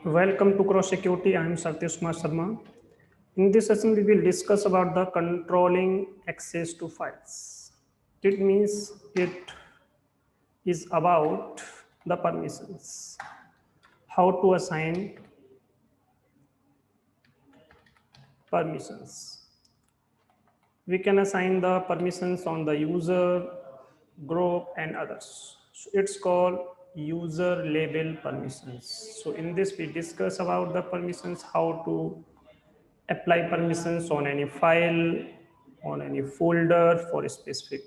Welcome to Craw Security. I am Satyash Kumar Sharma. In this session, we will discuss about the controlling access to files. It means it is about the permissions, how to assign permissions. We can assign the permissions on the user, group, and others. So it's called user label permissions. So in this, we discuss about the permissions, how to apply permissions on any file, on any folder for a specific,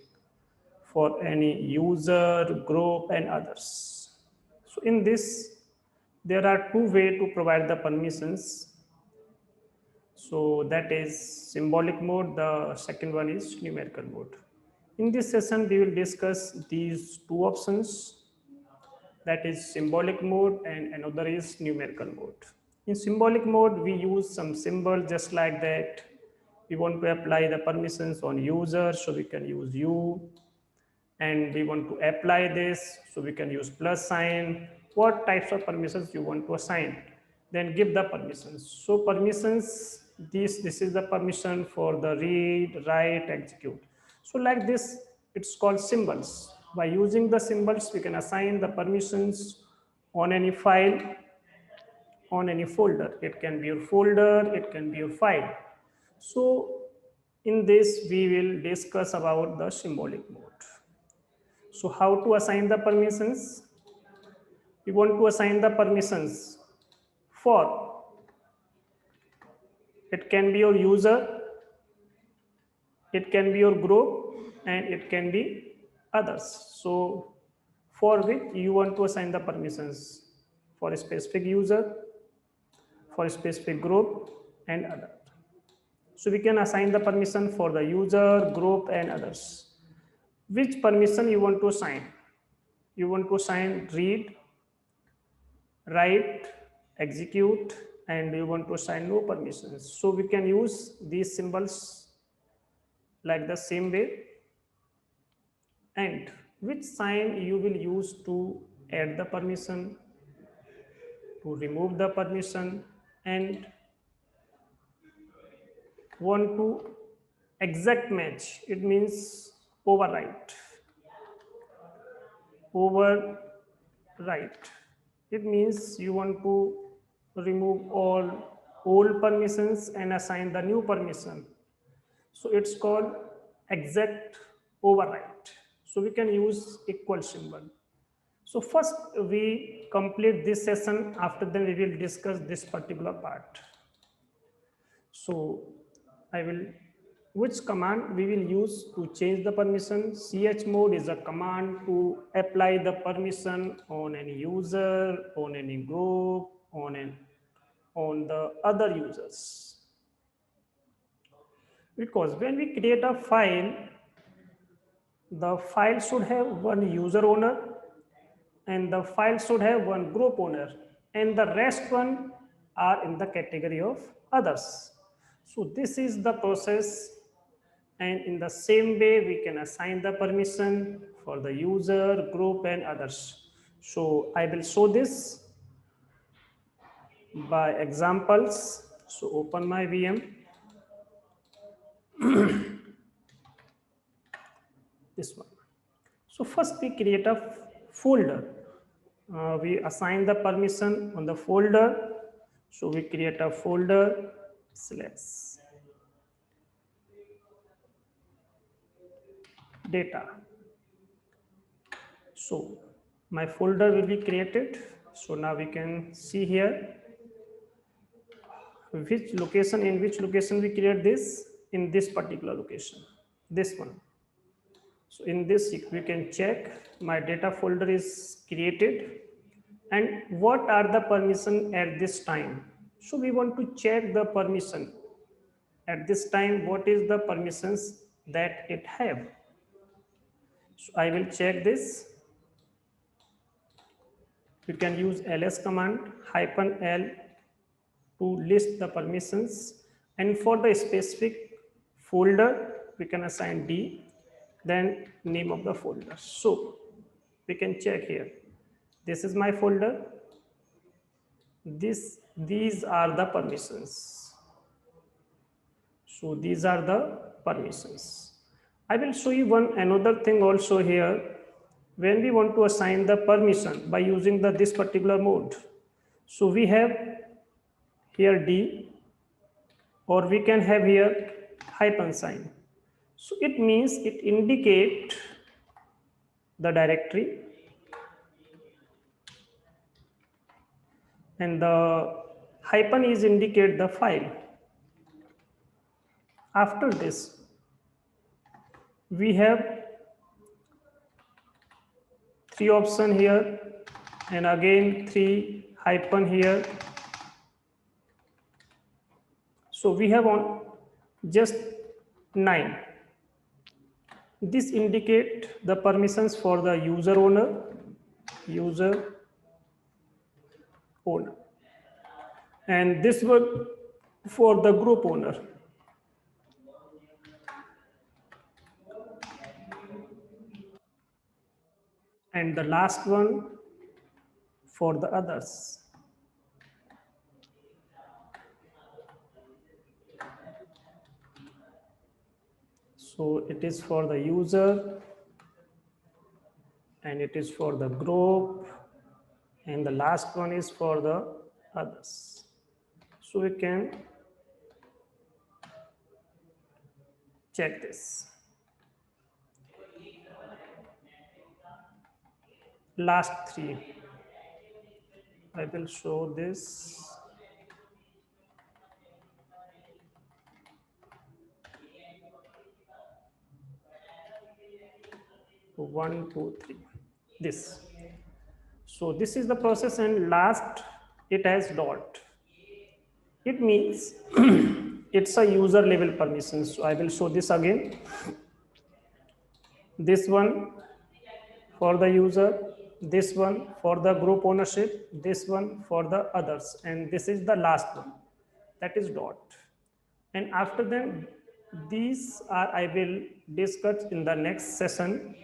for any user, group, and others. So in this, there are two ways to provide the permissions. So that is symbolic mode. The second one is numerical mode. In this session, we will discuss these two options, that is symbolic mode and another is numerical mode. In symbolic mode, we use some symbol just like that. We want to apply the permissions on user, so we can use U, and we want to apply this, so we can use plus sign. What types of permissions you want to assign, then give the permissions. So permissions, this is the permission for the read, write, execute. So like this, it's called symbols. By using the symbols, we can assign the permissions on any file, on any folder. It can be your folder, it can be your file. So in this, we will discuss about the symbolic mode. So how to assign the permissions? We want to assign the permissions for, it can be your user, it can be your group, and it can be others. So for which you want to assign the permissions, for a specific user, for a specific group, and other. So we can assign the permission for the user, group, and others. Which permission you want to assign? You want to assign read, write, execute, and you want to assign no permissions. So we can use these symbols like the same way. And which sign you will use to add the permission, to remove the permission, and want to exact match. It means overwrite. Overwrite. It means you want to remove all old permissions and assign the new permission. So it's called exact overwrite. So we can use equal symbol. So first we complete this session. After that we will discuss this particular part. So I will, which command we will use to change the permission? Chmod is a command to apply the permission on any user, on any group, on the other users. Because when we create a file, the file should have one user owner and the file should have one group owner, and the rest one are in the category of others. So this is the process, and in the same way we can assign the permission for the user, group, and others. So I will show this by examples. So open my VM. This one. So first we create a folder. We assign the permission on the folder. So we create a folder slash data. So my folder will be created. So now we can see here which location, in which location we create this, in this particular location, this one. So in this we can check my data folder is created, and what are the permission at this time. So we want to check the permission at this time, what is the permissions that it have. So I will check this. You can use ls command -l to list the permissions, and for the specific folder we can assign D, then name of the folder. So we can check here, this is my folder, These are the permissions. So these are the permissions. I will show you one another thing also here. When we want to assign the permission by using this particular mode, so we have here D, or we can have here hyphen sign. So it means it indicate the directory, and the hyphen is indicate the file. After this, we have three option here, and again three hyphen here. So we have on just 9. This indicate the permissions for the user owner, and this one for the group owner. And the last one for the others. So it is for the user, and it is for the group, and the last one is for the others. So we can check this. Last three. I will show this. One, two, three. This. So this is the process, and last it has dot. It means it's a user level permission. So I will show this again. This one for the user, this one for the group ownership, this one for the others, and this is the last one, that is dot. And after them, these are I will discuss in the next session.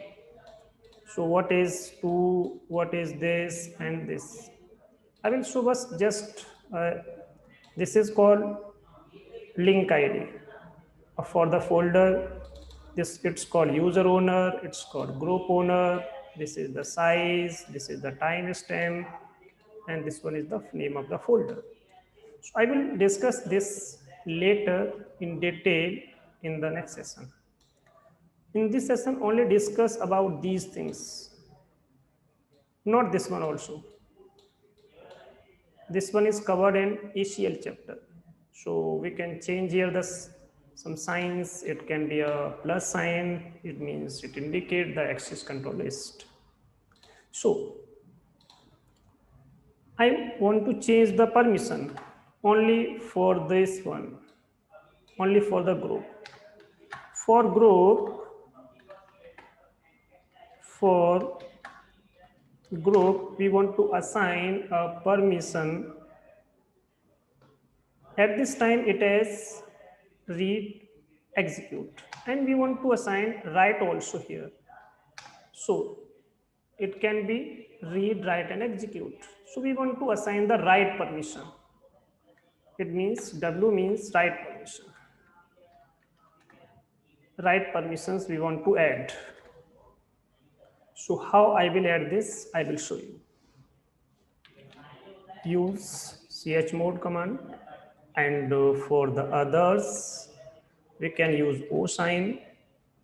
So what is to, what is this, and this I will show us just this is called link ID for the folder. This it's called user owner, it's called group owner, this is the size, this is the timestamp, and this one is the name of the folder. So I will discuss this later in detail in the next session. In this session only discuss about these things, not this one also. This one is covered in ACL chapter. So we can change here some signs. It can be a plus sign. It means it indicate the access control list. So I want to change the permission only for this one, only for the group. For group, we want to assign a permission. At this time, it is read, execute, and we want to assign write also here. So it can be read, write, and execute. So we want to assign the write permission. It means W means write permission. Write permissions we want to add. So how I will add this, I will show you. Use chmod command, and for the others we can use O sign,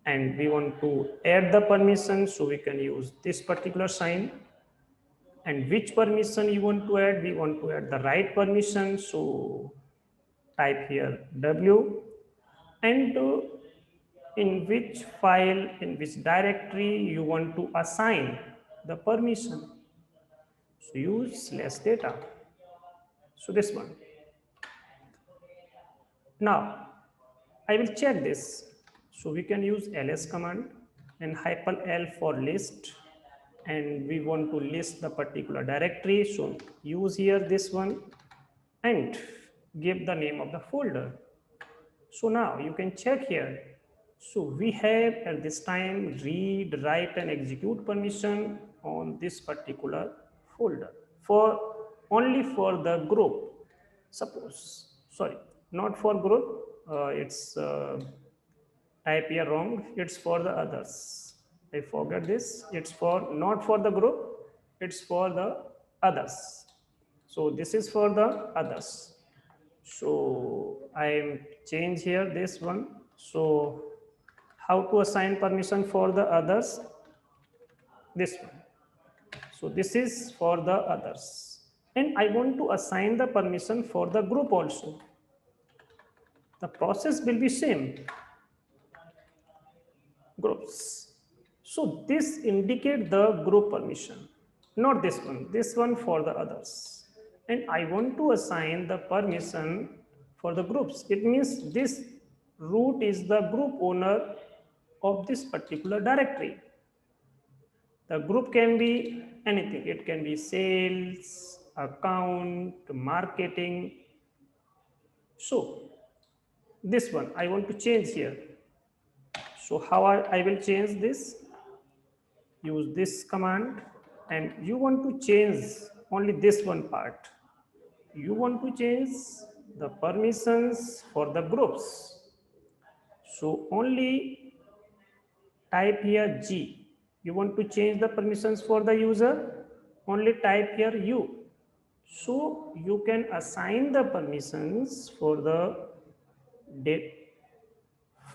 and we want to add the permission, so we can use this particular sign. And which permission you want to add? We want to add the write permission, so type here W, and in which file, in which directory you want to assign the permission. So use /data. So this one. Now I will check this. So we can use ls command and -l for list, and we want to list the particular directory. So use here this one and give the name of the folder. So now you can check here. So we have at this time read, write, and execute permission on this particular folder. For only for the group. Suppose, sorry, not for group, it's type here wrong, it's for the others. I forget this, it's for not for the group, it's for the others. So this is for the others. So I am change here this one. So how to assign permission for the others? This one. So this is for the others. And I want to assign the permission for the group also. The process will be same. Groups. So this indicate the group permission, not this one for the others. And I want to assign the permission for the groups. It means this root is the group owner of this particular directory. The group can be anything. It can be sales, account, marketing. So this one I want to change here. So how I will change this? Use this command, and you want to change only this one part. You want to change the permissions for the groups. So only type here G. You want to change the permissions for the user, only type here U. So you can assign the permissions for the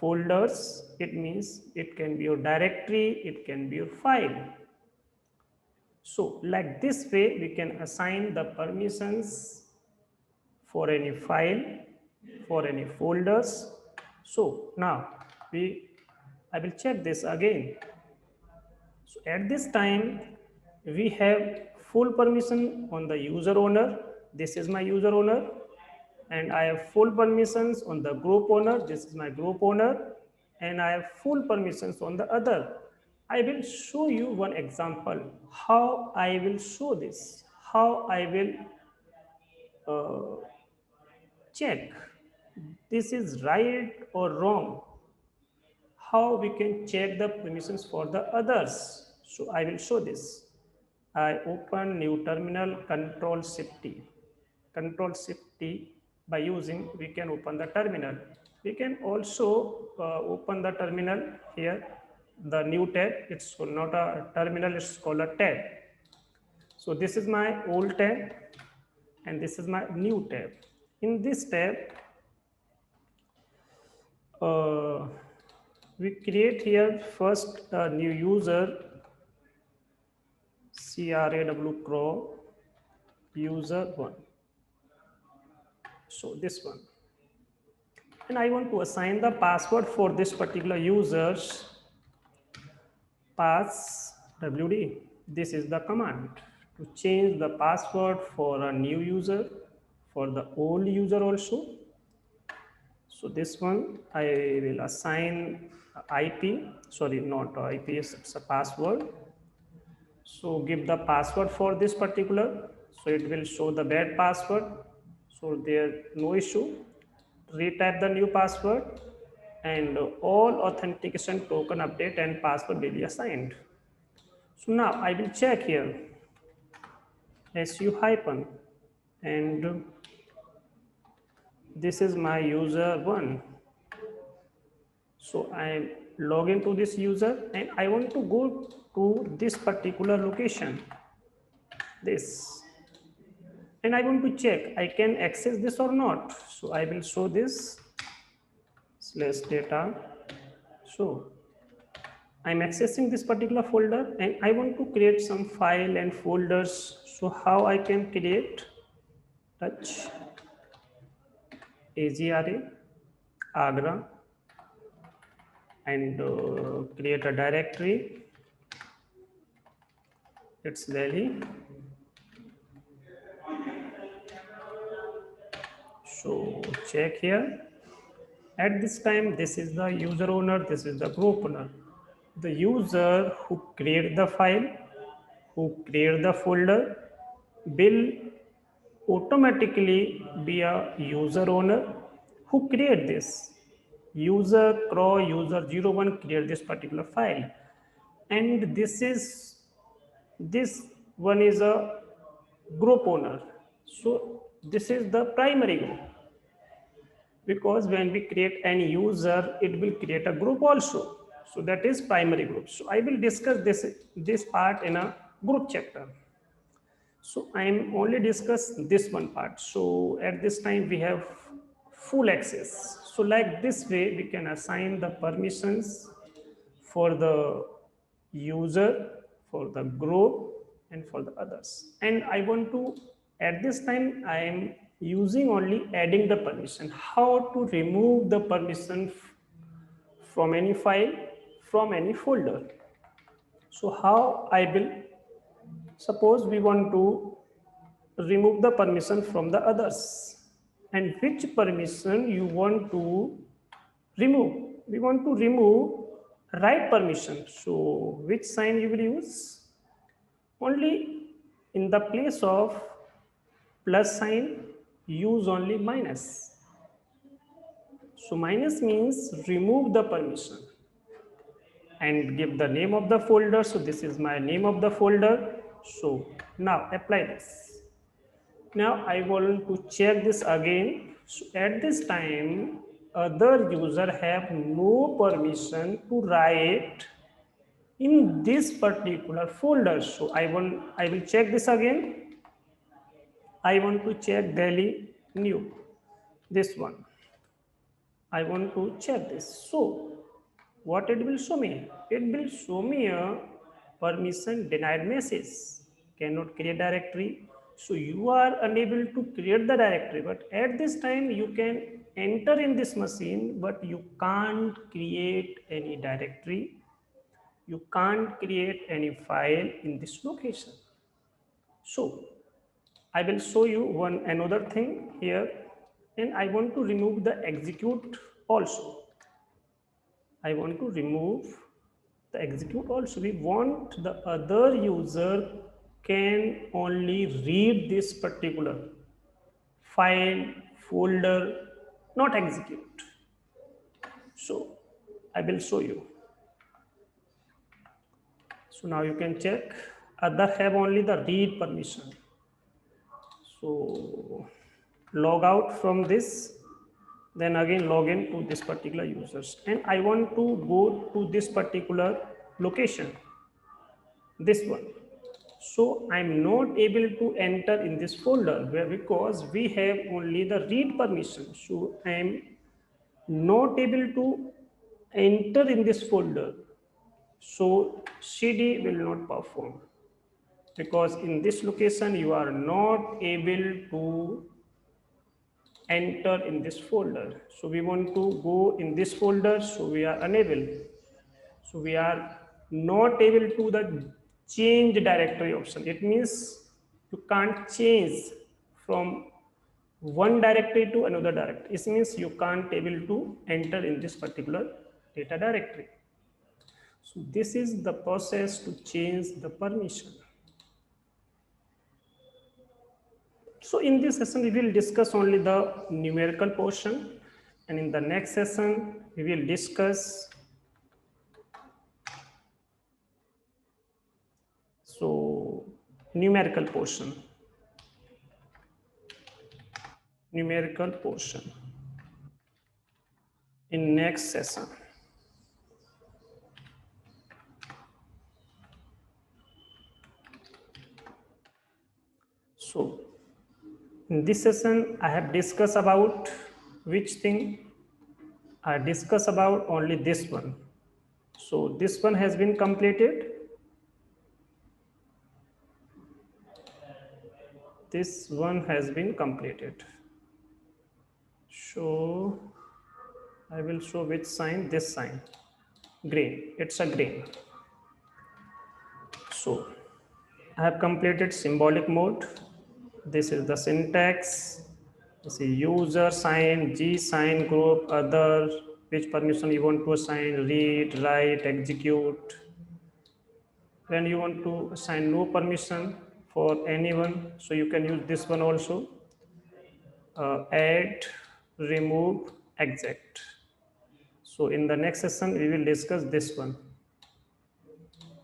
folders. It means it can be your directory, it can be your file. So like this way we can assign the permissions for any file, for any folders. So now I will check this again. So at this time we have full permission on the user owner. This is my user owner. And I have full permissions on the group owner. This is my group owner. And I have full permissions on the other. I will show you one example how I will show this, how I will check this is right or wrong, how we can check the permissions for the others. So I will show this. I open new terminal, Control Shift T. Control Shift T, by using we can open the terminal. We can also open the terminal here, the new tab. It's not a terminal, it's called a tab. So this is my old tab and this is my new tab. In this tab, we create here first a new user, Craw user 1. So this one. And I want to assign the password for this particular user's pass wd. This is the command to change the password for a new user, for the old user also. So this one I will assign IP, sorry, not IP, it's a password. So give the password for this particular, so it will show the bad password. So there no issue. Retype the new password and all authentication token update and password will be assigned. So now I will check here su hyphen and this is my user 1. So I log into this user and I want to go to this particular location, this, and I want to check I can access this or not. So I will show this /data. So I'm accessing this particular folder and I want to create some file and folders. So how I can create? Touch AGRA Agra and create a directory. It's Delhi. So check here. At this time, this is the user owner, this is the group owner. The user who create the file, who create the folder will automatically be a user owner who create this. User Craw user 01 create this particular file. And this one is a group owner. So this is the primary group, because when we create any user, it will create a group also. So that is primary group. So I will discuss this part in a group chapter. So I am only discuss this one part. So at this time we have full access. So like this way we can assign the permissions for the user, for the group, and for the others. And I want to, at this time I am using only adding the permission. How to remove the permission from any file, from any folder. So how I will, suppose we want to remove the permission from the others, and which permission you want to remove. We want to remove write permission. So which sign you will use? Only in the place of plus sign, use only minus. So minus means remove the permission and give the name of the folder. So this is my name of the folder. So now apply this. Now I want to check this again. So at this time, other user have no permission to write in this particular folder. So I will check this again. I want to check daily new, this one. I want to check this. So what it will show me? It will show me a permission denied message. Cannot create directory. So you are unable to create the directory, but at this time you can enter in this machine, but you can't create any directory. You can't create any file in this location. So I will show you another thing here, and I want to remove the execute also. I want to remove the execute also. We want the other user can only read this particular file, folder, not execute. So I will show you. So now you can check, other have only the read permission. So log out from this, then again log in to this particular users, and I want to go to this particular location, this one. So I'm not able to enter in this folder because we have only the read permission. So I'm not able to enter in this folder. So CD will not perform, because in this location you are not able to enter in this folder. So we want to go in this folder, so we are unable. So we are not able to the change directory option. It means you can't change from one directory to another directory. It means you can't able to enter in this particular data directory. So this is the process to change the permission. So in this session, we will discuss only the numerical portion, and in the next session, we will discuss numerical portion. Numerical portion in next session. So in this session, I have discussed about which thing? I discuss about only this one. So this one has been completed. This one has been completed. So I will show which sign, this sign, green, it's a green. So I have completed symbolic mode. This is the syntax. This is user sign, G sign, group, other, which permission you want to assign, read, write, execute. When you want to assign no permission for anyone, so you can use this one also. Add, remove, exec. So in the next session, we will discuss this one.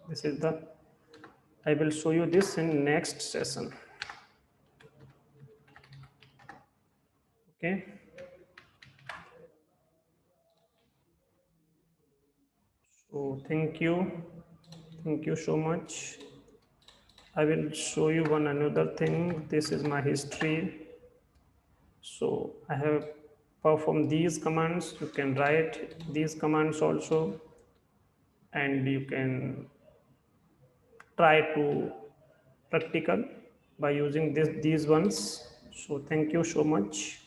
This is the, I will show you this in next session. Okay. So thank you. Thank you so much. I will show you one another thing. This is my history. So I have performed these commands. You can write these commands also, and you can try to practical by using these ones. So thank you so much.